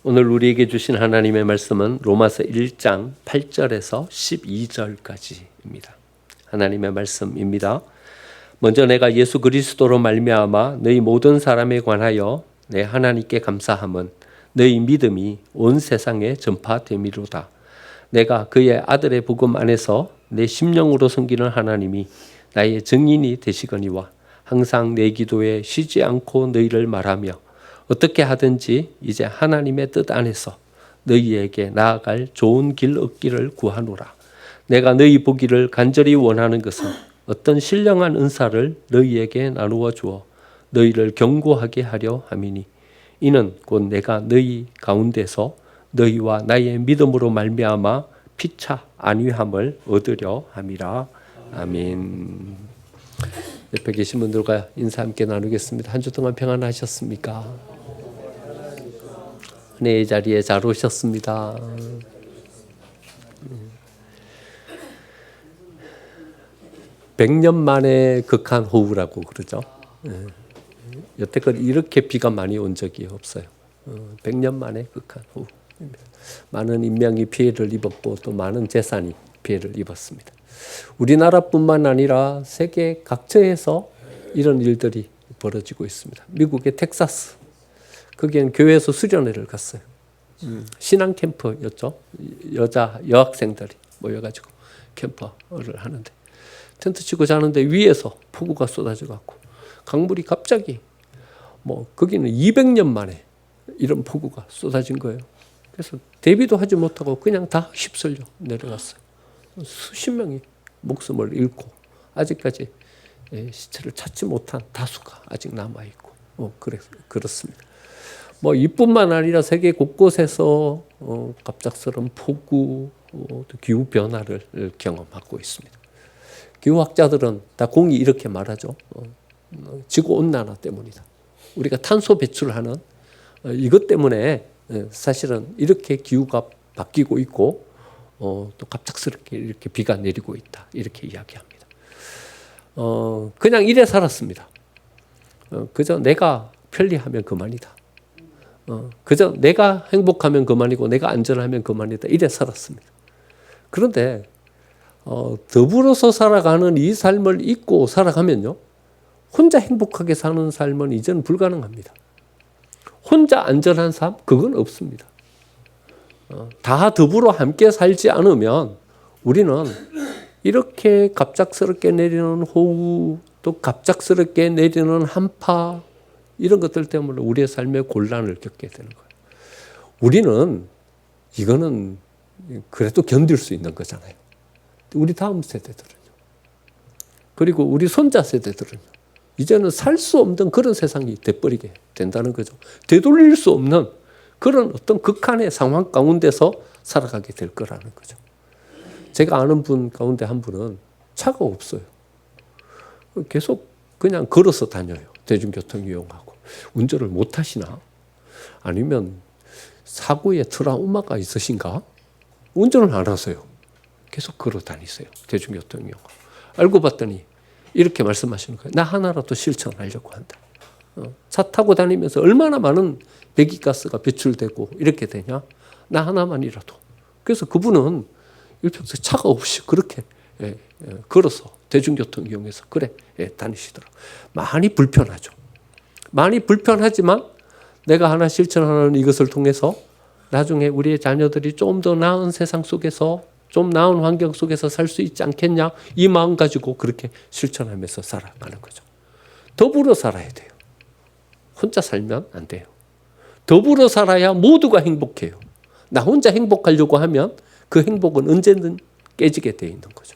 오늘 우리에게 주신 하나님의 말씀은 로마서 1장 8절에서 12절까지입니다. 하나님의 말씀입니다. 먼저 내가 예수 그리스도로 말미암아 너희 모든 사람에 관하여 내 하나님께 감사함은 너희 믿음이 온 세상에 전파됨이로다. 내가 그의 아들의 복음 안에서 내 심령으로 섬기는 하나님이 나의 증인이 되시거니와 항상 내 기도에 쉬지 않고 너희를 말하며 어떻게 하든지 이제 하나님의 뜻 안에서 너희에게 나아갈 좋은 길 얻기를 구하노라. 내가 너희 보기를 간절히 원하는 것은 어떤 신령한 은사를 너희에게 나누어 주어 너희를 견고하게 하려 함이니 이는 곧 내가 너희 가운데서 너희와 나의 믿음으로 말미암아 피차 안위함을 얻으려 함이라. 아멘. 옆에 계신 분들과 인사 함께 나누겠습니다. 한 주 동안 평안하셨습니까? 은혜의 자리에 잘 오셨습니다. 100년 만에 극한 호우라고 그러죠. 여태껏 이렇게 비가 많이 온 적이 없어요. 100년 만에 극한 호우. 많은 인명이 피해를 입었고 또 많은 재산이 피해를 입었습니다. 우리나라뿐만 아니라 세계 각처에서 이런 일들이 벌어지고 있습니다. 미국의 텍사스, 거기엔 교회에서 수련회를 갔어요. 신앙 캠프였죠. 여학생들이 모여가지고 캠프를 하는데 텐트 치고 자는데 위에서 폭우가 쏟아져 갖고 강물이 갑자기 거기는 200년 만에 이런 폭우가 쏟아진 거예요. 그래서 대비도 하지 못하고 그냥 다 휩쓸려 내려갔어요. 수십 명이 목숨을 잃고 아직까지 시체를 찾지 못한 다수가 아직 남아있고 그렇습니다. 이뿐만 아니라 세계 곳곳에서 갑작스러운 폭우, 기후 변화를 경험하고 있습니다. 기후학자들은 다 공이 이렇게 말하죠. 지구온난화 때문이다. 우리가 탄소 배출하는 이것 때문에 사실은 이렇게 기후가 바뀌고 있고 또 갑작스럽게 이렇게 비가 내리고 있다. 이렇게 이야기합니다. 그냥 이래 살았습니다. 그저 내가 편리하면 그만이다. 그저 내가 행복하면 그만이고 내가 안전하면 그만이다. 이래 살았습니다. 그런데 더불어서 살아가는 이 삶을 잊고 살아가면요. 혼자 행복하게 사는 삶은 이제는 불가능합니다. 혼자 안전한 삶? 그건 없습니다. 다 더불어 함께 살지 않으면 우리는 이렇게 갑작스럽게 내리는 호우, 또 갑작스럽게 내리는 한파, 이런 것들 때문에 우리의 삶에 곤란을 겪게 되는 거예요. 우리는 이거는 그래도 견딜 수 있는 거잖아요. 우리 다음 세대들은요. 그리고 우리 손자 세대들은요. 이제는 살 수 없는 그런 세상이 돼버리게 된다는 거죠. 되돌릴 수 없는 그런 어떤 극한의 상황 가운데서 살아가게 될 거라는 거죠. 제가 아는 분 가운데 한 분은 차가 없어요. 계속 그냥 걸어서 다녀요. 대중교통 이용하고. 운전을 못 하시나? 아니면 사고에 트라우마가 있으신가? 운전을 안 하세요. 계속 걸어 다니세요. 대중교통 이용하고. 알고 봤더니 이렇게 말씀하시는 거예요. 나 하나라도 실천하려고 한다. 차 타고 다니면서 얼마나 많은 배기가스가 배출되고 이렇게 되냐? 나 하나만이라도. 그래서 그분은 일평생 차가 없이 그렇게 걸어서 대중교통 이용해서 다니시더라고요. 많이 불편하죠. 많이 불편하지만 내가 하나 실천하는 이것을 통해서 나중에 우리의 자녀들이 좀 더 나은 세상 속에서 좀 나은 환경 속에서 살 수 있지 않겠냐? 이 마음 가지고 그렇게 실천하면서 살아가는 거죠. 더불어 살아야 돼요. 혼자 살면 안 돼요. 더불어 살아야 모두가 행복해요. 나 혼자 행복하려고 하면 그 행복은 언제든 깨지게 되어 있는 거죠.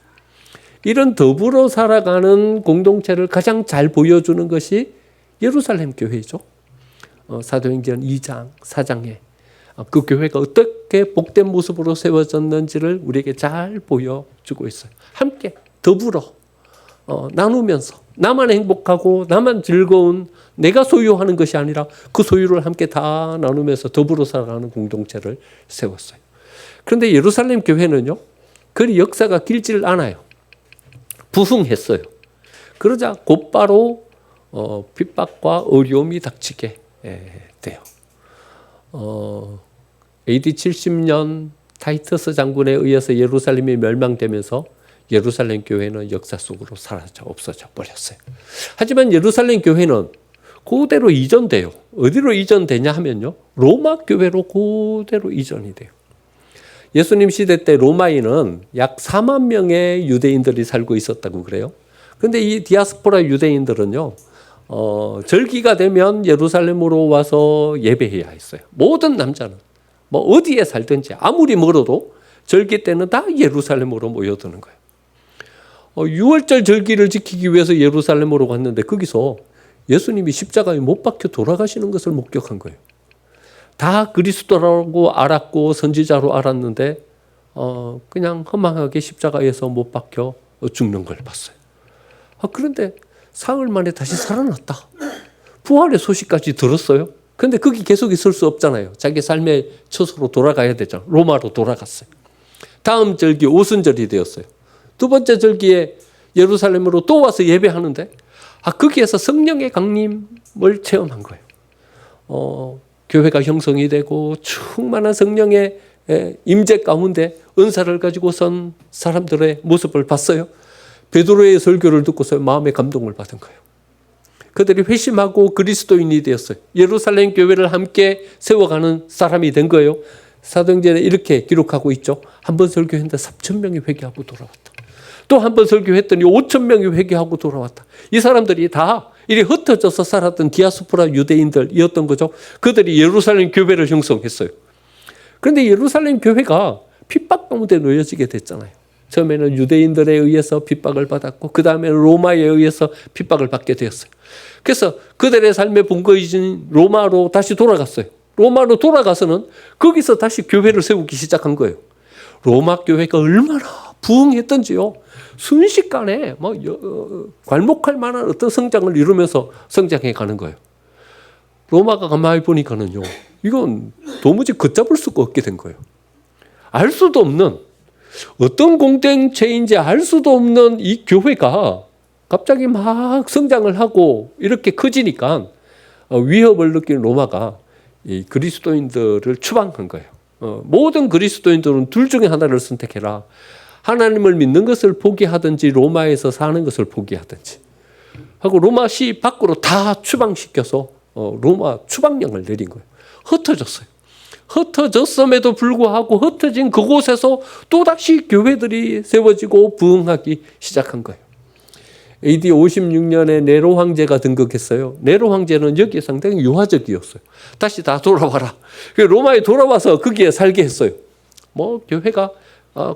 이런 더불어 살아가는 공동체를 가장 잘 보여주는 것이 예루살렘 교회죠. 사도행전 2장, 4장에 그 교회가 어떻게 복된 모습으로 세워졌는지를 우리에게 잘 보여주고 있어요. 함께 더불어 나누면서 나만 행복하고 나만 즐거운 내가 소유하는 것이 아니라 그 소유를 함께 다 나누면서 더불어 살아가는 공동체를 세웠어요. 그런데 예루살렘 교회는요. 그리 역사가 길지를 않아요. 부흥했어요. 그러자 곧바로 핍박과 어려움이 닥치게 돼요. AD 70년 타이터스 장군에 의해서 예루살렘이 멸망되면서 예루살렘 교회는 역사 속으로 사라져 없어져 버렸어요. 하지만 예루살렘 교회는 그대로 이전돼요. 어디로 이전되냐 하면요, 로마 교회로 그대로 이전이 돼요. 예수님 시대 때 로마에는 약 4만 명의 유대인들이 살고 있었다고 그래요. 그런데 이 디아스포라 유대인들은요, 절기가 되면 예루살렘으로 와서 예배해야 했어요. 모든 남자는 뭐 어디에 살든지 아무리 멀어도 절기 때는 다 예루살렘으로 모여드는 거예요. 6월절 절기를 지키기 위해서 예루살렘으로 갔는데 거기서 예수님이 십자가에 못 박혀 돌아가시는 것을 목격한 거예요. 다 그리스도라고 알았고 선지자로 알았는데 그냥 허망하게 십자가에서 못 박혀 죽는 걸 봤어요. 그런데 사흘 만에 다시 살아났다. 부활의 소식까지 들었어요. 그런데 거기 계속 있을 수 없잖아요. 자기 삶의 처소로 돌아가야 되잖아요. 로마로 돌아갔어요. 다음 절기 오순절이 되었어요. 두 번째 절기에 예루살렘으로 또 와서 예배하는데 거기에서 성령의 강림을 체험한 거예요. 교회가 형성이 되고 충만한 성령의 임재 가운데 은사를 가지고 선 사람들의 모습을 봤어요. 베드로의 설교를 듣고서 마음의 감동을 받은 거예요. 그들이 회심하고 그리스도인이 되었어요. 예루살렘 교회를 함께 세워가는 사람이 된 거예요. 사도행전에 이렇게 기록하고 있죠. 한 번 설교했는데 3,000명이 회개하고 돌아왔다. 또 한 번 설교했더니 5,000명이 회개하고 돌아왔다. 이 사람들이 다 이리 흩어져서 살았던 디아스포라 유대인들이었던 거죠. 그들이 예루살렘 교회를 형성했어요. 그런데 예루살렘 교회가 핍박 가운데 놓여지게 됐잖아요. 처음에는 유대인들에 의해서 핍박을 받았고 그 다음에 로마에 의해서 핍박을 받게 되었어요. 그래서 그들의 삶의 본거지인 로마로 다시 돌아갔어요. 로마로 돌아가서는 거기서 다시 교회를 세우기 시작한 거예요. 로마 교회가 얼마나 부흥했던지요. 순식간에 괄목할 만한 어떤 성장을 이루면서 성장해 가는 거예요. 로마가 가만히 보니까는요, 이건 도무지 걷잡을 수가 없게 된 거예요. 알 수도 없는 어떤 공동체인지 알 수도 없는 이 교회가 갑자기 막 성장을 하고 이렇게 커지니까 위협을 느낀 로마가 이 그리스도인들을 추방한 거예요. 모든 그리스도인들은 둘 중에 하나를 선택해라. 하나님을 믿는 것을 포기하든지 로마에서 사는 것을 포기하든지 하고 로마시 밖으로 다 추방시켜서 로마 추방령을 내린 거예요. 흩어졌어요. 흩어졌음에도 불구하고 흩어진 그곳에서 또다시 교회들이 세워지고 부흥하기 시작한 거예요. AD 56년에 네로 황제가 등극했어요. 네로 황제는 여기에 상당히 유화적이었어요. 다시 다 돌아와라. 로마에 돌아와서 거기에 살게 했어요. 교회가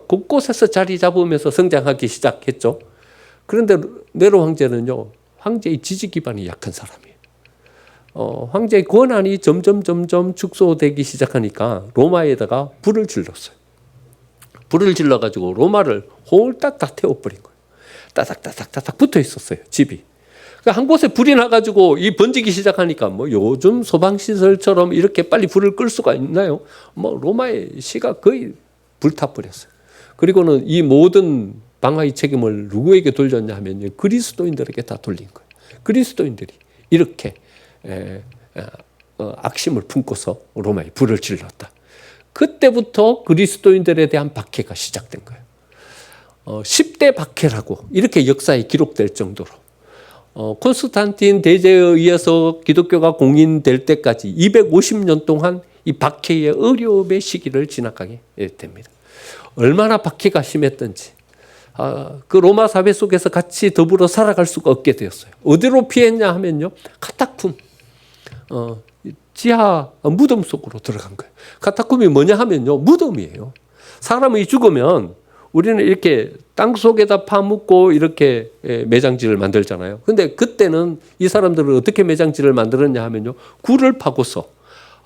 곳곳에서 자리 잡으면서 성장하기 시작했죠. 그런데 네로 황제는요, 황제의 지지 기반이 약한 사람이에요. 황제의 권한이 점점 축소되기 시작하니까 로마에다가 불을 질렀어요. 불을 질러가지고 로마를 홀딱 다 태워버린 거예요. 따닥따닥 붙어 있었어요, 집이. 그러니까 한 곳에 불이 나가지고 이 번지기 시작하니까 요즘 소방시설처럼 이렇게 빨리 불을 끌 수가 있나요? 로마의 시가 거의 불타버렸어요. 그리고는 이 모든 방화의 책임을 누구에게 돌렸냐 하면 그리스도인들에게 다 돌린 거예요. 그리스도인들이 이렇게 악심을 품고서 로마에 불을 질렀다. 그때부터 그리스도인들에 대한 박해가 시작된 거예요. 10대 박해라고 이렇게 역사에 기록될 정도로 콘스탄틴 대제에 의해서 기독교가 공인될 때까지 250년 동안 이 박해의 어려움의 시기를 지나가게 됩니다. 얼마나 박해가 심했던지 그 로마 사회 속에서 같이 더불어 살아갈 수가 없게 되었어요. 어디로 피했냐 하면요, 카타쿰, 지하 무덤 속으로 들어간 거예요. 카타쿰이 뭐냐 하면요, 무덤이에요. 사람이 죽으면 우리는 이렇게 땅 속에다 파묻고 이렇게 매장지를 만들잖아요. 근데 그때는 이 사람들을 어떻게 매장지를 만들었냐 하면요, 굴을 파고서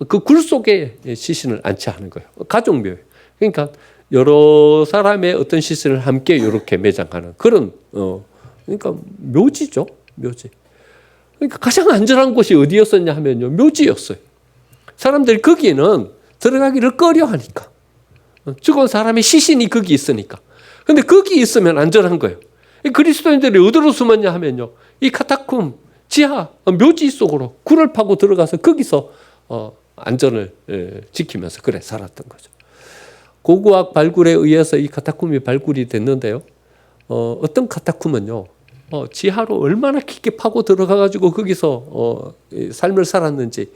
그 굴 속에 시신을 안치하는 거예요. 가족묘예요. 그러니까 여러 사람의 어떤 시신을 함께 이렇게 매장하는 그런 그러니까 묘지죠, 묘지. 그러니까 가장 안전한 곳이 어디였었냐 하면요, 묘지였어요. 사람들이 거기에는 들어가기를 꺼려하니까. 죽은 사람의 시신이 거기 있으니까. 근데 거기 있으면 안전한 거예요. 그리스도인들이 어디로 숨었냐 하면요, 이 카타쿰 지하 묘지 속으로 굴을 파고 들어가서 거기서 안전을 지키면서 그래 살았던 거죠. 고고학 발굴에 의해서 이 카타콤이 발굴이 됐는데요. 어떤 카타콤은요. 지하로 얼마나 깊게 파고 들어가가지고 거기서 삶을 살았는지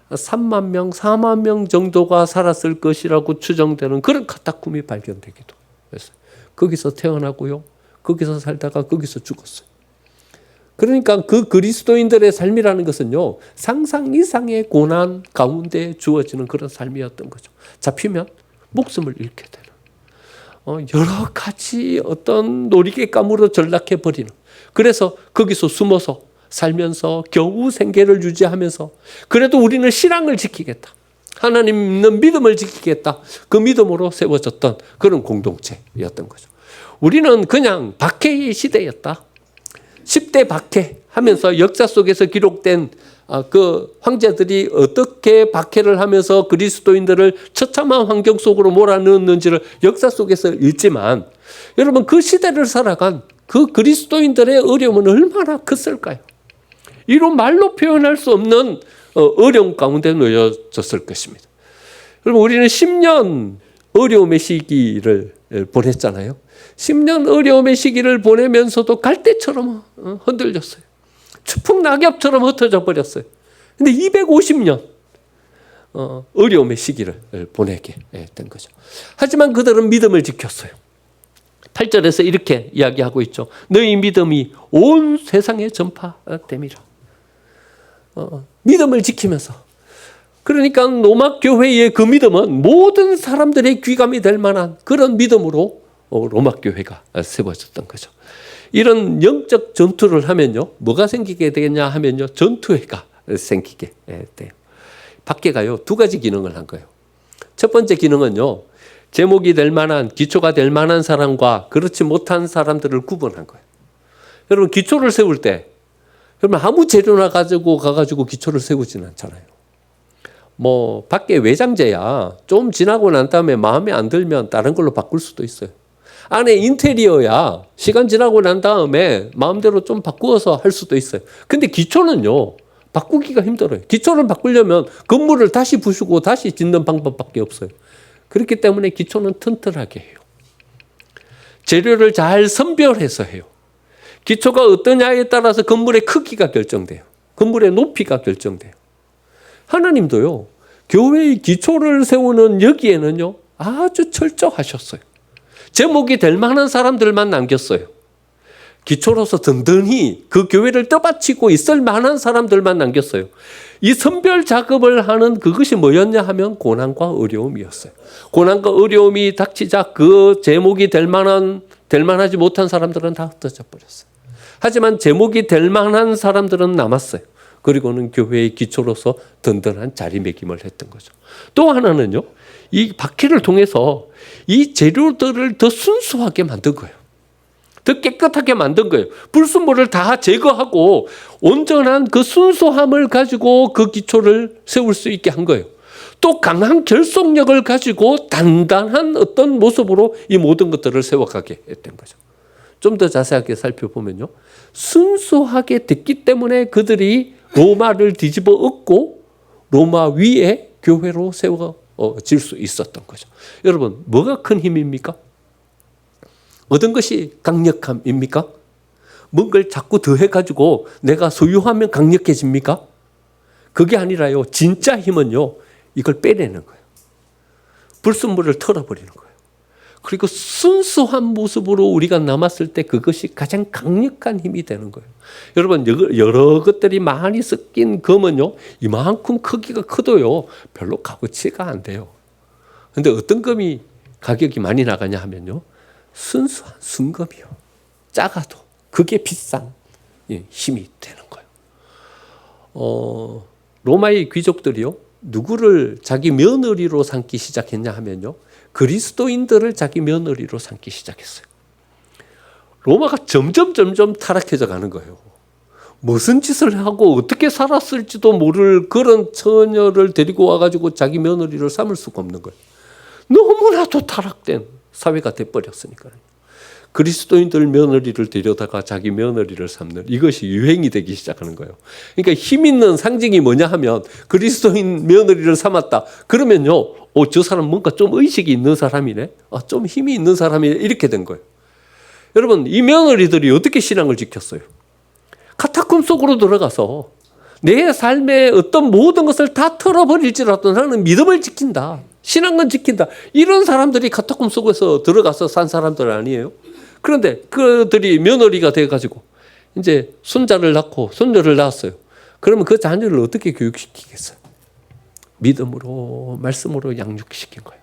3만 명, 4만 명 정도가 살았을 것이라고 추정되는 그런 카타콤이 발견되기도 했어요. 거기서 태어나고요. 거기서 살다가 거기서 죽었어요. 그러니까 그 그리스도인들의 삶이라는 것은요. 상상 이상의 고난 가운데 주어지는 그런 삶이었던 거죠. 잡히면 목숨을 잃게 되는 여러 가지 어떤 놀이개감으로 전락해버리는, 그래서 거기서 숨어서 살면서 겨우 생계를 유지하면서 그래도 우리는 신앙을 지키겠다, 하나님 믿는 믿음을 지키겠다, 그 믿음으로 세워졌던 그런 공동체였던 거죠. 우리는 그냥 박해의 시대였다, 10대 박해 하면서 역사 속에서 기록된 그 황제들이 어떻게 박해를 하면서 그리스도인들을 처참한 환경 속으로 몰아넣었는지를 역사 속에서 읽지만, 여러분 그 시대를 살아간 그 그리스도인들의 어려움은 얼마나 컸을까요? 이로 말로 표현할 수 없는 어려움 가운데 놓여졌을 것입니다. 여러분 우리는 10년 어려움의 시기를 보냈잖아요. 10년 어려움의 시기를 보내면서도 갈대처럼 흔들렸어요. 추풍 낙엽처럼 흩어져 버렸어요. 근데 250년 어려움의 시기를 보내게 된 거죠. 하지만 그들은 믿음을 지켰어요. 8절에서 이렇게 이야기하고 있죠. 너희 믿음이 온 세상에 전파됨이라. 믿음을 지키면서, 그러니까 로마 교회의 그 믿음은 모든 사람들의 귀감이 될 만한 그런 믿음으로 로마 교회가 세워졌던 거죠. 이런 영적 전투를 하면요, 뭐가 생기게 되겠냐 하면요, 전투회가 생기게 돼요. 박해가요, 두 가지 기능을 한 거예요. 첫 번째 기능은요, 제목이 될 만한, 기초가 될 만한 사람과 그렇지 못한 사람들을 구분한 거예요. 여러분 기초를 세울 때, 여러분 아무 재료나 가가지고 기초를 세우지는 않잖아요. 뭐 밖에 외장재야 좀 지나고 난 다음에 마음에 안 들면 다른 걸로 바꿀 수도 있어요. 안에 인테리어야 시간 지나고 난 다음에 마음대로 좀 바꾸어서 할 수도 있어요. 근데 기초는요, 바꾸기가 힘들어요. 기초를 바꾸려면 건물을 다시 부수고 다시 짓는 방법밖에 없어요. 그렇기 때문에 기초는 튼튼하게 해요. 재료를 잘 선별해서 해요. 기초가 어떠냐에 따라서 건물의 크기가 결정돼요. 건물의 높이가 결정돼요. 하나님도요, 교회의 기초를 세우는 여기에는요, 아주 철저하셨어요. 제목이 될 만한 사람들만 남겼어요. 기초로서 든든히 그 교회를 떠받치고 있을 만한 사람들만 남겼어요. 이 선별 작업을 하는 그것이 뭐였냐 하면 고난과 어려움이었어요. 고난과 어려움이 닥치자 그 제목이 될 만하지 못한 사람들은 다 흩어져 버렸어요. 하지만 제목이 될 만한 사람들은 남았어요. 그리고는 교회의 기초로서 든든한 자리매김을 했던 거죠. 또 하나는요, 이 박해를 통해서 이 재료들을 더 순수하게 만든 거예요. 더 깨끗하게 만든 거예요. 불순물을 다 제거하고 온전한 그 순수함을 가지고 그 기초를 세울 수 있게 한 거예요. 또 강한 결속력을 가지고 단단한 어떤 모습으로 이 모든 것들을 세워가게 된 거죠. 좀 더 자세하게 살펴보면요, 순수하게 됐기 때문에 그들이 로마를 뒤집어 엎고 로마 위에 교회로 세워질 수 있었던 거죠. 여러분 뭐가 큰 힘입니까? 어떤 것이 강력함입니까? 뭔가를 자꾸 더해가지고 내가 소유하면 강력해집니까? 그게 아니라요, 진짜 힘은요, 이걸 빼내는 거예요. 불순물을 털어버리는 거예요. 그리고 순수한 모습으로 우리가 남았을 때 그것이 가장 강력한 힘이 되는 거예요. 여러분 여러 것들이 많이 섞인 금은요, 이만큼 크기가 커도요 별로 값어치가 안 돼요. 그런데 어떤 금이 가격이 많이 나가냐 하면요, 순수한 순금이요, 작아도 그게 비싼 힘이 되는 거예요. 로마의 귀족들이요, 누구를 자기 며느리로 삼기 시작했냐 하면요, 그리스도인들을 자기 며느리로 삼기 시작했어요. 로마가 점점 타락해져 가는 거예요. 무슨 짓을 하고 어떻게 살았을지도 모를 그런 처녀를 데리고 와가지고 자기 며느리를 삼을 수가 없는 거예요. 너무나도 타락된 사회가 돼버렸으니까요. 그리스도인들 며느리를 데려다가 자기 며느리를 삼는 이것이 유행이 되기 시작하는 거예요. 그러니까 힘 있는 상징이 뭐냐 하면 그리스도인 며느리를 삼았다. 그러면요, 저 사람 뭔가 좀 의식이 있는 사람이네. 좀 힘이 있는 사람이네. 이렇게 된 거예요. 여러분, 이 며느리들이 어떻게 신앙을 지켰어요? 카타콤 속으로 들어가서 내 삶의 어떤 모든 것을 다 털어버릴지라도 나는 믿음을 지킨다. 신앙은 지킨다. 이런 사람들이 카타콤 속에서 들어가서 산 사람들 아니에요? 그런데 그들이 며느리가 돼가지고 이제 손자를 낳고 손녀를 낳았어요. 그러면 그 자녀를 어떻게 교육시키겠어요? 믿음으로, 말씀으로 양육시킨 거예요.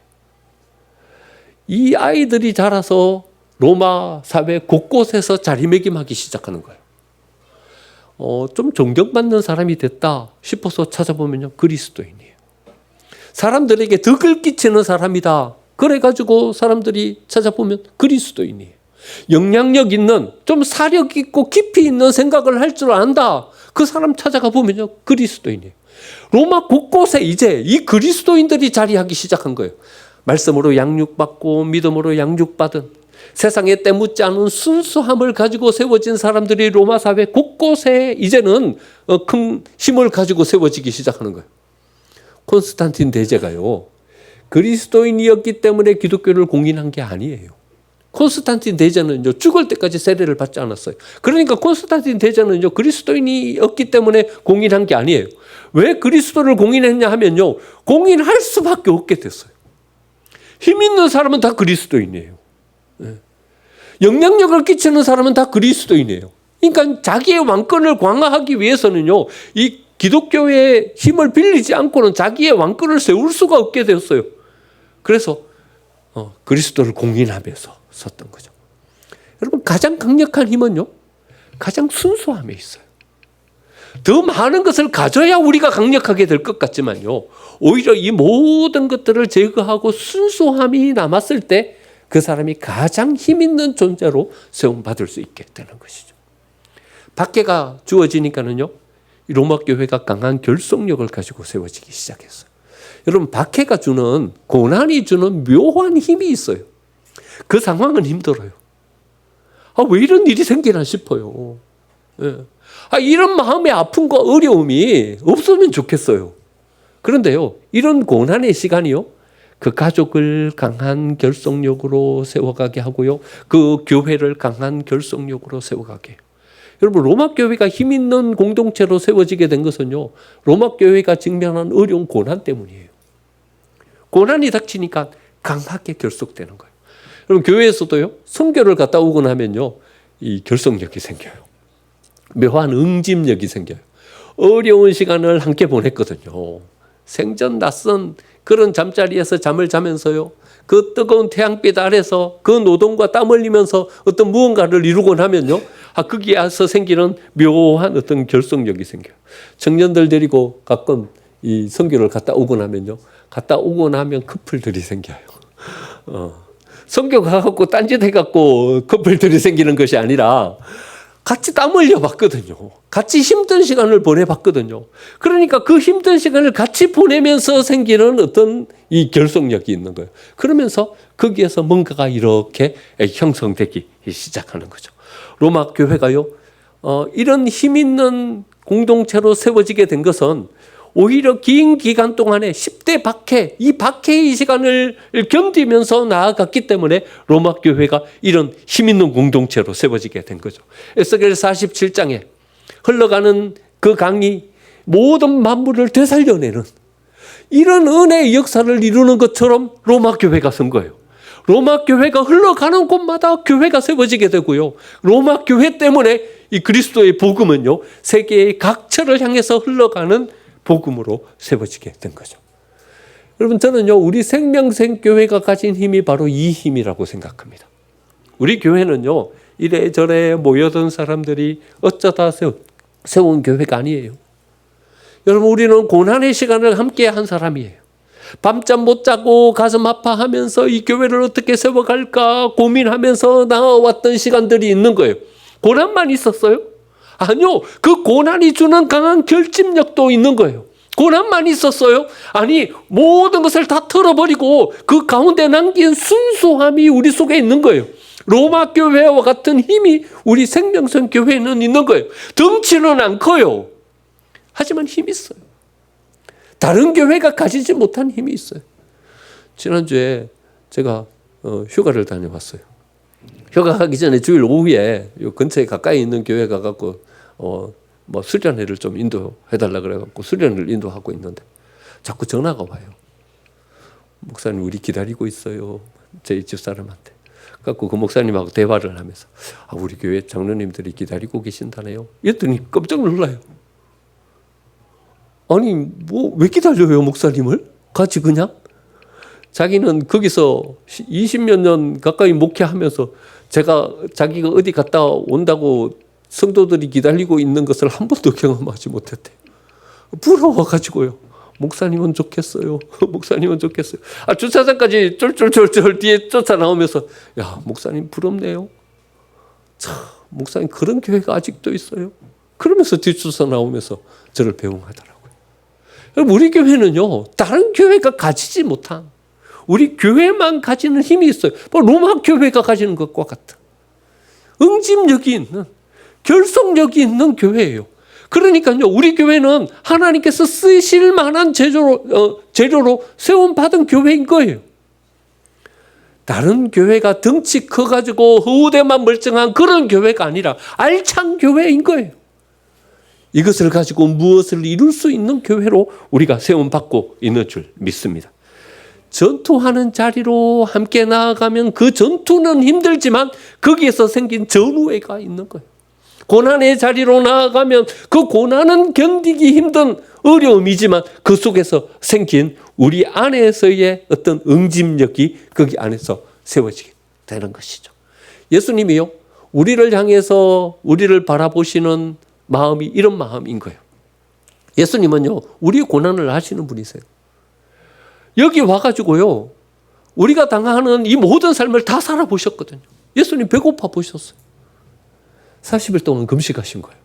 이 아이들이 자라서 로마 사회 곳곳에서 자리매김하기 시작하는 거예요. 좀 존경받는 사람이 됐다 싶어서 찾아보면요, 그리스도인이에요. 사람들에게 덕을 끼치는 사람이다. 그래가지고 사람들이 찾아보면 그리스도인이에요. 영향력 있는, 좀 사력 있고 깊이 있는 생각을 할 줄 안다. 그 사람 찾아가 보면요, 그리스도인이에요. 로마 곳곳에 이제 이 그리스도인들이 자리하기 시작한 거예요. 말씀으로 양육받고 믿음으로 양육받은, 세상에 때묻지 않은 순수함을 가지고 세워진 사람들이 로마 사회 곳곳에 이제는 큰 힘을 가지고 세워지기 시작하는 거예요. 콘스탄틴 대제가요, 그리스도인이었기 때문에 기독교를 공인한 게 아니에요. 콘스탄틴 대제는요, 죽을 때까지 세례를 받지 않았어요. 그러니까 콘스탄틴 대제는요, 그리스도인이었기 때문에 공인한 게 아니에요. 왜 그리스도를 공인했냐 하면요, 공인할 수밖에 없게 됐어요. 힘 있는 사람은 다 그리스도인이에요. 영향력을 끼치는 사람은 다 그리스도인이에요. 그러니까 자기의 왕권을 강화하기 위해서는요, 이 기독교의 힘을 빌리지 않고는 자기의 왕권을 세울 수가 없게 되었어요. 그래서 그리스도를 공인하면서 썼던 거죠. 여러분, 가장 강력한 힘은요, 가장 순수함에 있어요. 더 많은 것을 가져야 우리가 강력하게 될 것 같지만요, 오히려 이 모든 것들을 제거하고 순수함이 남았을 때 그 사람이 가장 힘 있는 존재로 세움받을 수 있게 되는 것이죠. 박해가 주어지니까는요, 로마 교회가 강한 결속력을 가지고 세워지기 시작했어요. 여러분, 박해가 주는, 고난이 주는 묘한 힘이 있어요. 그 상황은 힘들어요. 왜 이런 일이 생기나 싶어요. 이런 마음의 아픔과 어려움이 없으면 좋겠어요. 그런데요, 이런 고난의 시간이요, 그 가족을 강한 결속력으로 세워가게 하고요, 그 교회를 강한 결속력으로 세워가게 해요. 여러분, 로마 교회가 힘 있는 공동체로 세워지게 된 것은요, 로마 교회가 직면한 어려운 고난 때문이에요. 고난이 닥치니까 강하게 결속되는 거예요. 여러분, 교회에서도요, 선교를 갔다 오고 나면요, 이 결속력이 생겨요. 묘한 응집력이 생겨요. 어려운 시간을 함께 보냈거든요. 생전 낯선 그런 잠자리에서 잠을 자면서요, 그 뜨거운 태양빛 아래서 그 노동과 땀 흘리면서 어떤 무언가를 이루고 나면요, 거기에서 생기는 묘한 어떤 결속력이 생겨요. 청년들 데리고 가끔 이 선교를 갔다 오고 나면요, 갔다 오고 나면 커플들이 생겨요. 선교 가갖고 딴짓 해갖고 커플들이 생기는 것이 아니라 같이 땀 흘려봤거든요. 같이 힘든 시간을 보내봤거든요. 그러니까 그 힘든 시간을 같이 보내면서 생기는 어떤 이 결속력이 있는 거예요. 그러면서 거기에서 뭔가가 이렇게 형성되기 시작하는 거죠. 로마 교회가요, 이런 힘 있는 공동체로 세워지게 된 것은 오히려 긴 기간 동안에 10대 박해, 이 박해의 시간을 견디면서 나아갔기 때문에 로마 교회가 이런 힘 있는 공동체로 세워지게 된 거죠. 에스겔 47장에 흘러가는 그 강이 모든 만물을 되살려내는 이런 은혜의 역사를 이루는 것처럼 로마 교회가 선 거예요. 로마 교회가 흘러가는 곳마다 교회가 세워지게 되고요, 로마 교회 때문에 이 그리스도의 복음은요, 세계의 각처를 향해서 흘러가는 복음으로 세워지게 된 거죠. 여러분, 저는요, 우리 생명생교회가 가진 힘이 바로 이 힘이라고 생각합니다. 우리 교회는요, 이래저래 모여든 사람들이 어쩌다 세운 교회가 아니에요. 여러분, 우리는 고난의 시간을 함께 한 사람이에요. 밤잠 못 자고 가슴 아파하면서 이 교회를 어떻게 세워갈까 고민하면서 나와왔던 시간들이 있는 거예요. 고난만 있었어요? 아니요. 그 고난이 주는 강한 결집력도 있는 거예요. 고난만 있었어요? 아니, 모든 것을 다 털어버리고 그 가운데 남긴 순수함이 우리 속에 있는 거예요. 로마 교회와 같은 힘이 우리 생명선 교회에는 있는 거예요. 덩치는 안 커요. 하지만 힘이 있어요. 다른 교회가 가지지 못한 힘이 있어요. 지난주에 제가 휴가를 다녀왔어요. 휴가 가기 전에 주일 오후에 요 근처에 가까이 있는 교회 가갖고 뭐 수련회를 좀 인도해달라 그래갖고 수련을 인도하고 있는데 자꾸 전화가 와요. 목사님 우리 기다리고 있어요. 저희 집사람한테. 그래갖고 그 목사님하고 대화를 하면서 우리 교회 장로님들이 기다리고 계신다네요. 이랬더니 깜짝 놀라요. 아니 뭐 왜 기다려요 목사님을? 같이 그냥? 자기는 거기서 20몇 년 가까이 목회하면서 자기가 어디 갔다 온다고 성도들이 기다리고 있는 것을 한 번도 경험하지 못했대요. 부러워가지고요. 목사님은 좋겠어요. 목사님은 좋겠어요. 주차장까지 쫄쫄쫄쫄 뒤에 쫓아나오면서 야 목사님 부럽네요. 참 목사님 그런 교회가 아직도 있어요. 그러면서 뒤쫓아 나오면서 저를 배웅하더라고요. 우리 교회는요 다른 교회가 가지지 못한 우리 교회만 가지는 힘이 있어요. 로마 교회가 가지는 것과 같은 응집력이 있는 결속력이 있는 교회예요. 그러니까요 우리 교회는 하나님께서 쓰실 만한 재료로 세움받은 교회인 거예요. 다른 교회가 덩치 커가지고 허우대만 멀쩡한 그런 교회가 아니라 알찬 교회인 거예요. 이것을 가지고 무엇을 이룰 수 있는 교회로 우리가 세움받고 있는 줄 믿습니다. 전투하는 자리로 함께 나아가면 그 전투는 힘들지만 거기에서 생긴 전우회가 있는 거예요. 고난의 자리로 나아가면 그 고난은 견디기 힘든 어려움이지만 그 속에서 생긴 우리 안에서의 어떤 응집력이 거기 안에서 세워지게 되는 것이죠. 예수님이요 우리를 향해서 우리를 바라보시는 마음이 이런 마음인 거예요. 예수님은요 우리의 고난을 아시는 분이세요. 여기 와가지고요 우리가 당하는 이 모든 삶을 다 살아보셨거든요. 예수님 배고파 보셨어요. 40일 동안 금식하신 거예요.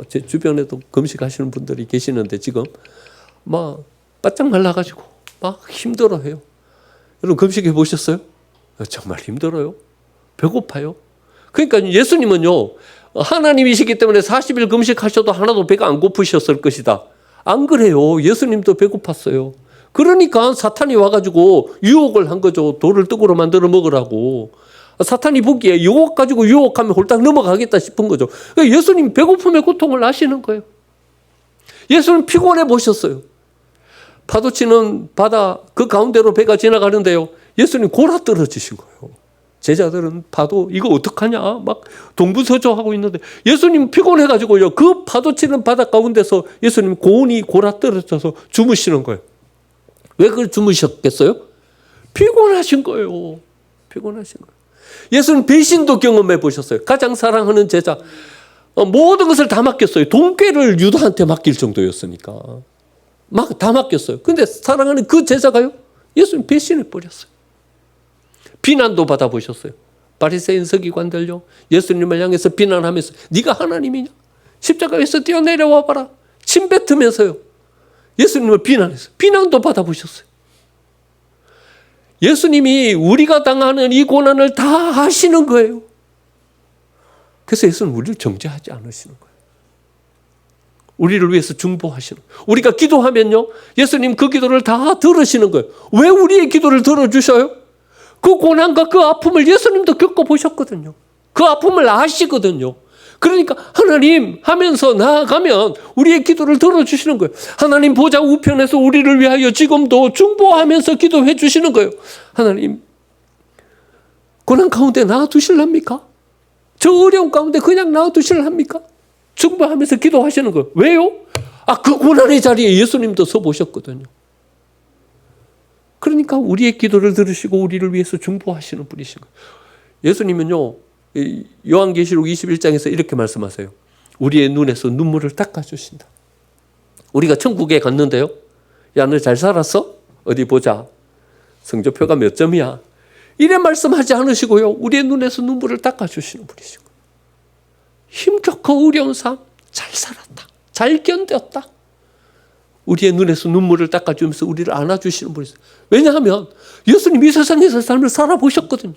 제 주변에도 금식하시는 분들이 계시는데 지금 막 바짝 말라가지고 막 힘들어해요. 여러분 금식해 보셨어요? 정말 힘들어요. 배고파요. 그러니까 예수님은요 하나님이시기 때문에 40일 금식하셔도 하나도 배가 안 고프셨을 것이다. 안 그래요. 예수님도 배고팠어요. 그러니까 사탄이 와가지고 유혹을 한 거죠. 돌을 떡으로 만들어 먹으라고. 사탄이 보기에 유혹 가지고 유혹하면 홀딱 넘어가겠다 싶은 거죠. 예수님 배고픔의 고통을 아시는 거예요. 예수님 피곤해 보셨어요. 파도치는 바다 그 가운데로 배가 지나가는데요. 예수님 골아 떨어지신 거예요. 제자들은 파도 이거 어떡하냐 막 동부서조하고 있는데 예수님 피곤해가지고요. 그 파도치는 바다 가운데서 예수님 고온이 골아 떨어져서 주무시는 거예요. 왜 그걸 주무셨겠어요? 피곤하신 거예요. 피곤하신 거예요. 예수는 배신도 경험해 보셨어요. 가장 사랑하는 제자 모든 것을 다 맡겼어요. 돈꾀를 유다한테 맡길 정도였으니까 막 다 맡겼어요. 근데 사랑하는 그 제자가요 예수님 배신해 버렸어요. 비난도 받아보셨어요. 바리새인 서기관들요 예수님을 향해서 비난하면서 네가 하나님이냐 십자가에서 뛰어내려와 봐라 침 뱉으면서요 예수님을 비난했어요. 비난도 받아보셨어요. 예수님이 우리가 당하는 이 고난을 다 아시는 거예요. 그래서 예수는 우리를 정죄하지 않으시는 거예요. 우리를 위해서 중보하시는 거예요. 우리가 기도하면요 예수님 그 기도를 다 들으시는 거예요. 왜 우리의 기도를 들어주셔요? 그 고난과 그 아픔을 예수님도 겪어보셨거든요. 그 아픔을 아시거든요. 그러니까 하나님 하면서 나아가면 우리의 기도를 들어주시는 거예요. 하나님 보좌 우편에서 우리를 위하여 지금도 중보하면서 기도해 주시는 거예요. 하나님 고난 가운데 놔두실랍니까? 저 어려운 가운데 그냥 놔두실랍니까? 중보하면서 기도하시는 거예요. 왜요? 그 고난의 자리에 예수님도 서보셨거든요. 그러니까 우리의 기도를 들으시고 우리를 위해서 중보하시는 분이신 거예요. 예수님은요 요한계시록 21장에서 이렇게 말씀하세요. 우리의 눈에서 눈물을 닦아주신다. 우리가 천국에 갔는데요. 야, 너 잘 살았어? 어디 보자. 성적표가 몇 점이야? 이래 말씀하지 않으시고요. 우리의 눈에서 눈물을 닦아주시는 분이신 거예요. 힘겹고 어려운 삶 잘 살았다. 잘 견뎠다. 우리의 눈에서 눈물을 닦아주면서 우리를 안아주시는 분이세요. 왜냐하면 예수님이 이 세상에서 삶을 살아보셨거든요.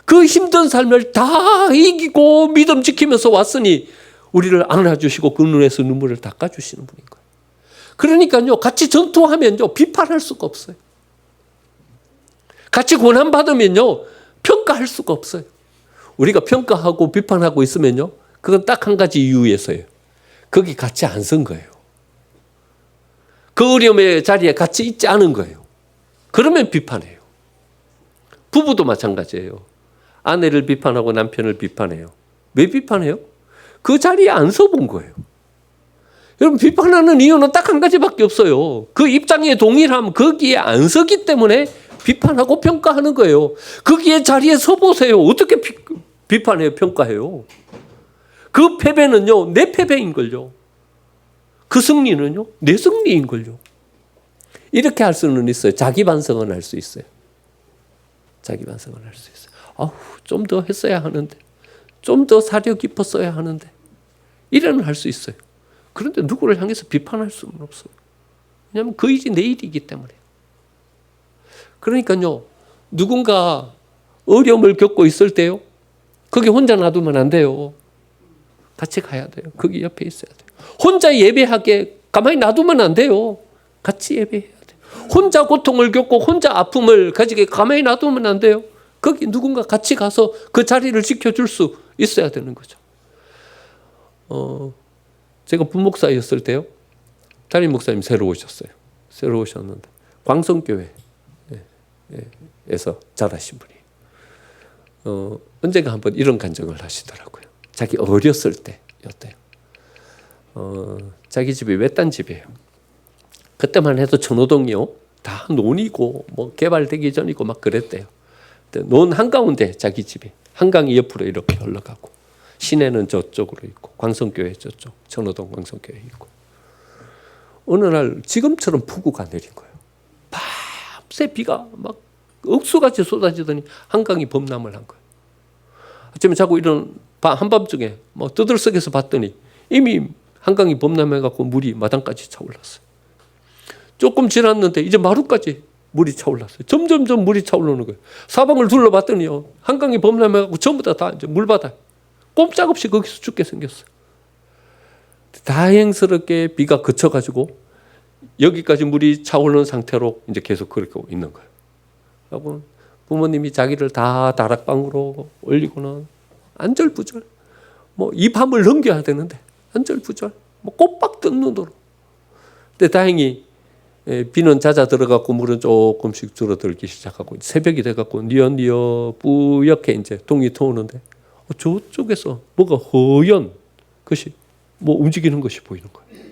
그 힘든 삶을 다 이기고 믿음 지키면서 왔으니 우리를 안아주시고 그 눈에서 눈물을 닦아주시는 분인 거예요. 그러니까요, 같이 전투하면요, 비판할 수가 없어요. 같이 고난받으면요, 평가할 수가 없어요. 우리가 평가하고 비판하고 있으면요, 그건 딱 한 가지 이유에서예요. 거기 같이 안 선 거예요. 그 어려움의 자리에 같이 있지 않은 거예요. 그러면 비판해요. 부부도 마찬가지예요. 아내를 비판하고 남편을 비판해요. 왜 비판해요? 그 자리에 안 서본 거예요. 여러분, 비판하는 이유는 딱 한 가지밖에 없어요. 그 입장에 동일하면 거기에 안 서기 때문에 비판하고 평가하는 거예요. 거기에 자리에 서보세요. 어떻게 비판해요, 평가해요? 그 패배는요, 내 패배인걸요. 그 승리는요, 내 승리인걸요. 이렇게 할 수는 있어요. 자기 반성은 할 수 있어요. 자기 반성은 할 수 있어요. 아우, 좀 더 했어야 하는데, 좀 더 사려 깊었어야 하는데, 이래는 할 수 있어요. 그런데 누구를 향해서 비판할 수는 없어요. 왜냐하면 그 일이 내 일이기 때문에. 그러니까요, 누군가 어려움을 겪고 있을 때요, 거기 혼자 놔두면 안 돼요. 같이 가야 돼요. 거기 옆에 있어야 돼요. 혼자 예배하게 가만히 놔두면 안 돼요. 같이 예배해야 돼요. 혼자 고통을 겪고 혼자 아픔을 가지게 가만히 놔두면 안 돼요. 거기 누군가 같이 가서 그 자리를 지켜줄 수 있어야 되는 거죠. 제가 부목사였을 때요, 담임 목사님 새로 오셨어요. 새로 오셨는데 광성교회에서 자라신 분이에요. 언젠가 한번 이런 간증을 하시더라고요. 자기 어렸을 때였대요. 자기 집이 외딴 집이에요. 그때만 해도 전호동이요, 다 논이고 뭐 개발되기 전이고 막 그랬대요. 논 한가운데 자기 집이, 한강이 옆으로 이렇게 흘러가고 시내는 저쪽으로 있고 광성교회 저쪽, 전호동 광성교회 있고. 어느 날 지금처럼 폭우가 내린 거예요. 밤새 비가 막 억수같이 쏟아지더니 한강이 범람을 한 거예요. 아침에 자고 일어난 한밤중에 뭐 떠들썩해서 봤더니 이미 한강이 범람해갖고 물이 마당까지 차올랐어요. 조금 지났는데 이제 마루까지 물이 차올랐어요. 점점점 물이 차오르는 거예요. 사방을 둘러봤더니요, 한강이 범람해갖고 전부 다 이제 물바다, 꼼짝없이 거기서 죽게 생겼어요. 다행스럽게 비가 그쳐가지고 여기까지 물이 차오르는 상태로 이제 계속 그렇게 있는 거예요. 그리고 부모님이 자기를 다 다락방으로 올리고는 안절부절, 뭐 이 밤을 넘겨야 되는데 안절부절, 뭐 꽃박 뜬 눈으로. 근데 다행히 비는 잦아 들어갔고 물은 조금씩 줄어들기 시작하고 새벽이 돼갖고 뉘엿뉘엿 뿌옇게 이제 동이 터오는데 저쪽에서 뭐가 허연 것이 뭐 움직이는 것이 보이는 거예요.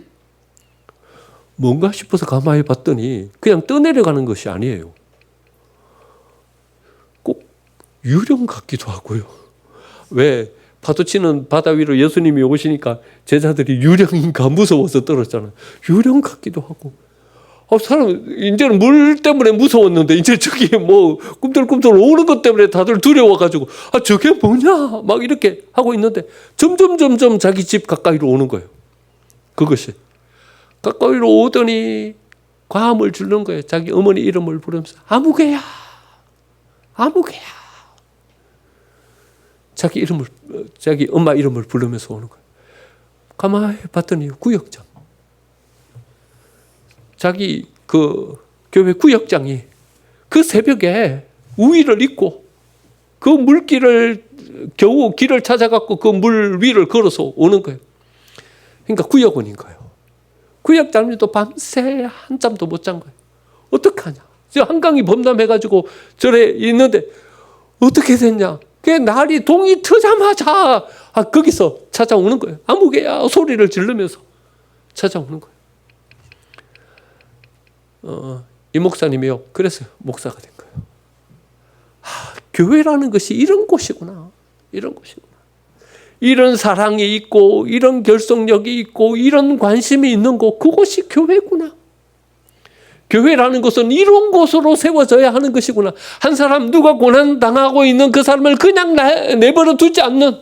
뭔가 싶어서 가만히 봤더니 그냥 떠내려가는 것이 아니에요. 꼭 유령 같기도 하고요. 왜 파도치는 바다 위로 예수님이 오시니까 제자들이 유령인가 무서워서 떨었잖아요. 유령 같기도 하고. 사람 이제는 물 때문에 무서웠는데 이제 저기 뭐 꿈틀꿈틀 오는 것 때문에 다들 두려워가지고 저게 뭐냐 막 이렇게 하고 있는데 점점 자기 집 가까이로 오는 거예요. 그것이 가까이로 오더니 과음을 주는 거예요. 자기 어머니 이름을 부르면서 아무개야, 아무개야. 자기 엄마 이름을 부르면서 오는 거예요. 가만히 봤더니 구역장. 자기 그 교회 구역장이 그 새벽에 우위를 입고 그 물길을 겨우 길을 찾아갖고 그 물 위를 걸어서 오는 거예요. 그러니까 구역원인 거예요. 구역장님도 밤새 한잠도 못 잔 거예요. 어떡하냐. 한강이 범람해가지고 절에 있는데 어떻게 됐냐. 그 날이 동이 트자마자 거기서 찾아오는 거예요. 아무개야 소리를 지르면서 찾아오는 거예요. 이 목사님이요, 그래서 목사가 된 거예요. 교회라는 것이 이런 곳이구나. 이런 곳이구나. 이런 사랑이 있고 이런 결속력이 있고 이런 관심이 있는 곳, 그곳이 교회구나. 교회라는 것은 이런 곳으로 세워져야 하는 것이구나. 한 사람 누가 고난당하고 있는 그 사람을 그냥 내버려 두지 않는,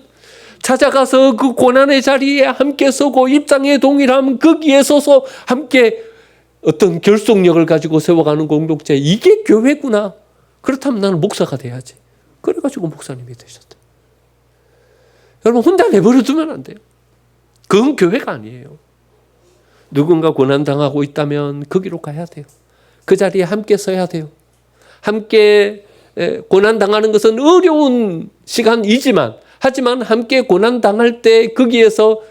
찾아가서 그 고난의 자리에 함께 서고 입장에 동일하면 거기에 서서 함께 어떤 결속력을 가지고 세워가는 공동체, 이게 교회구나. 그렇다면 나는 목사가 돼야지. 그래가지고 목사님이 되셨대요. 여러분 혼자 내버려 두면 안 돼요. 그건 교회가 아니에요. 누군가 고난당하고 있다면 거기로 가야 돼요. 그 자리에 함께 서야 돼요. 함께 고난당하는 것은 어려운 시간이지만 하지만 함께 고난당할 때 거기에서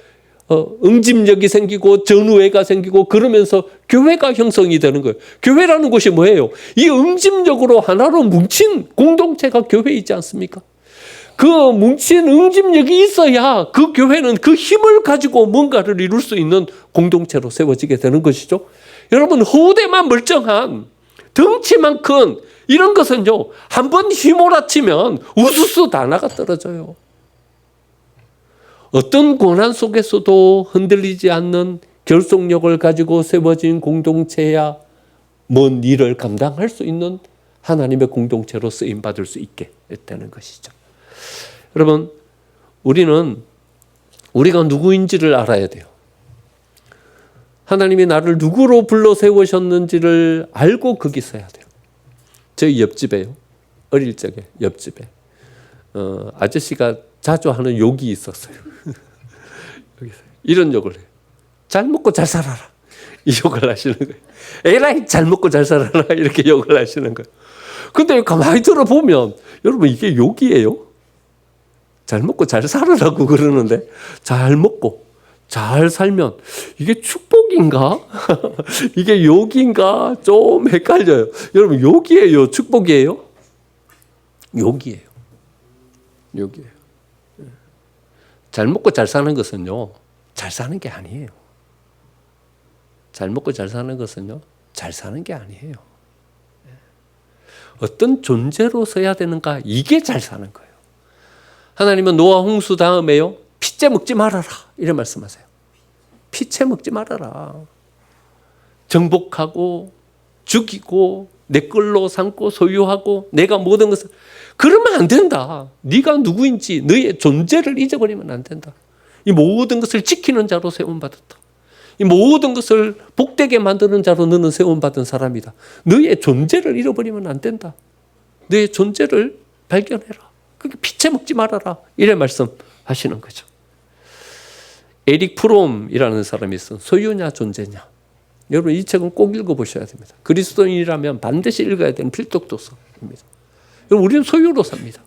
응집력이 생기고 전우회가 생기고 그러면서 교회가 형성이 되는 거예요. 교회라는 것이 뭐예요? 이 응집력으로 하나로 뭉친 공동체가 교회이지 않습니까? 그 뭉친 응집력이 있어야 그 교회는 그 힘을 가지고 뭔가를 이룰 수 있는 공동체로 세워지게 되는 것이죠. 여러분 허우대만 멀쩡한 덩치만 큰 이런 것은요 한번 휘몰아치면 우수수 다 나가 떨어져요. 어떤 고난 속에서도 흔들리지 않는 결속력을 가지고 세워진 공동체야 먼 일을 감당할 수 있는 하나님의 공동체로 쓰임받을 수 있게 되는 것이죠. 여러분 우리가 누구인지를 알아야 돼요. 하나님이 나를 누구로 불러 세우셨는지를 알고 거기 서야 돼요. 저희 옆집에요. 어릴 적에 옆집에 아저씨가 자주 하는 욕이 있었어요. 이런 욕을 해요. 잘 먹고 잘 살아라. 이 욕을 하시는 거예요. 에라이 잘 먹고 잘 살아라. 이렇게 욕을 하시는 거예요. 근데 가만히 들어보면 여러분 이게 욕이에요? 잘 먹고 잘 살으라고 그러는데 잘 먹고 잘 살면 이게 축복인가? 이게 욕인가? 좀 헷갈려요. 여러분 욕이에요? 축복이에요? 욕이에요. 욕이에요. 잘 먹고 잘 사는 것은요. 잘 사는 게 아니에요. 잘 먹고 잘 사는 것은요. 잘 사는 게 아니에요. 어떤 존재로 서야 되는가? 이게 잘 사는 거예요. 하나님은 노아 홍수 다음에요. 피째 먹지 말아라. 이런 말씀하세요. 피째 먹지 말아라. 정복하고 죽이고 내 걸로 삼고 소유하고 내가 모든 것을 그러면 안 된다. 네가 누구인지 너의 존재를 잊어버리면 안 된다. 이 모든 것을 지키는 자로 세움받았다. 이 모든 것을 복되게 만드는 자로 너는 세움받은 사람이다. 너의 존재를 잃어버리면 안 된다. 너의 존재를 발견해라. 그게 피채 먹지 말아라. 이래 말씀하시는 거죠. 에릭 프롬이라는 사람이 있어요. 소유냐 존재냐. 여러분 이 책은 꼭 읽어보셔야 됩니다. 그리스도인이라면 반드시 읽어야 되는 필독도서입니다. 여러분 우리는 소유로 삽니다.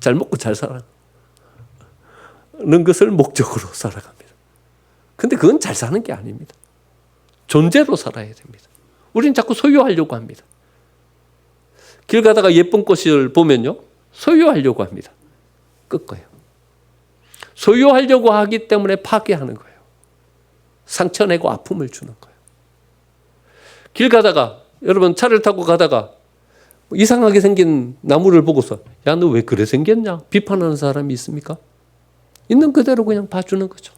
잘 먹고 잘 살아는 것을 목적으로 살아갑니다. 근데 그건 잘 사는 게 아닙니다. 존재로 살아야 됩니다. 우리는 자꾸 소유하려고 합니다. 길 가다가 예쁜 꽃을 보면요. 소유하려고 합니다. 꺾어요. 소유하려고 하기 때문에 파괴하는 거예요. 상처내고 아픔을 주는 거예요. 길 가다가 여러분 차를 타고 가다가 이상하게 생긴 나무를 보고서 야, 너 왜 그래 생겼냐? 비판하는 사람이 있습니까? 있는 그대로 그냥 봐주는 거죠.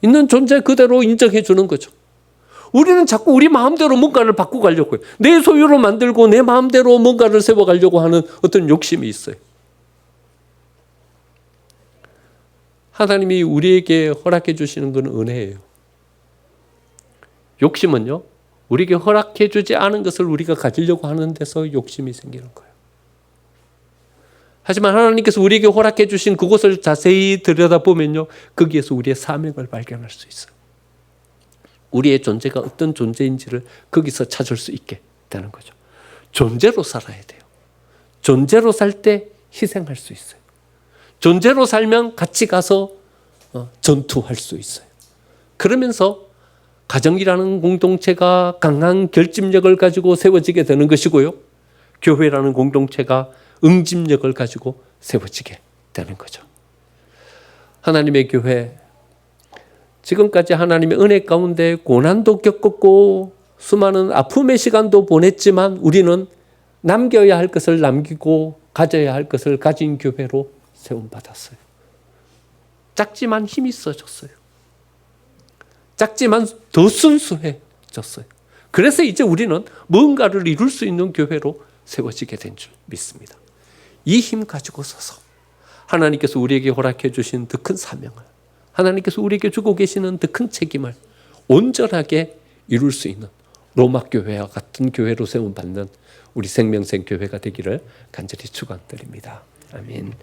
있는 존재 그대로 인정해 주는 거죠. 우리는 자꾸 우리 마음대로 뭔가를 바꿔가려고 해요. 내 소유로 만들고 내 마음대로 뭔가를 세워가려고 하는 어떤 욕심이 있어요. 하나님이 우리에게 허락해 주시는 건 은혜예요. 욕심은요. 우리에게 허락해 주지 않은 것을 우리가 가지려고 하는 데서 욕심이 생기는 거예요. 하지만 하나님께서 우리에게 허락해 주신 그곳을 자세히 들여다보면요. 거기에서 우리의 사명을 발견할 수 있어요. 우리의 존재가 어떤 존재인지를 거기서 찾을 수 있게 되는 거죠. 존재로 살아야 돼요. 존재로 살 때 희생할 수 있어요. 존재로 살면 같이 가서 전투할 수 있어요. 그러면서 가정이라는 공동체가 강한 결집력을 가지고 세워지게 되는 것이고요. 교회라는 공동체가 응집력을 가지고 세워지게 되는 거죠. 하나님의 교회, 지금까지 하나님의 은혜 가운데 고난도 겪었고 수많은 아픔의 시간도 보냈지만 우리는 남겨야 할 것을 남기고 가져야 할 것을 가진 교회로 세움받았어요. 작지만 힘이 있어졌어요. 작지만 더 순수해졌어요. 그래서 이제 우리는 뭔가를 이룰 수 있는 교회로 세워지게 된 줄 믿습니다. 이 힘 가지고 서서 하나님께서 우리에게 허락해 주신 더 큰 사명을, 하나님께서 우리에게 주고 계시는 더 큰 책임을 온전하게 이룰 수 있는, 로마 교회와 같은 교회로 세움받는 우리 생명생 교회가 되기를 간절히 축원드립니다. 아멘.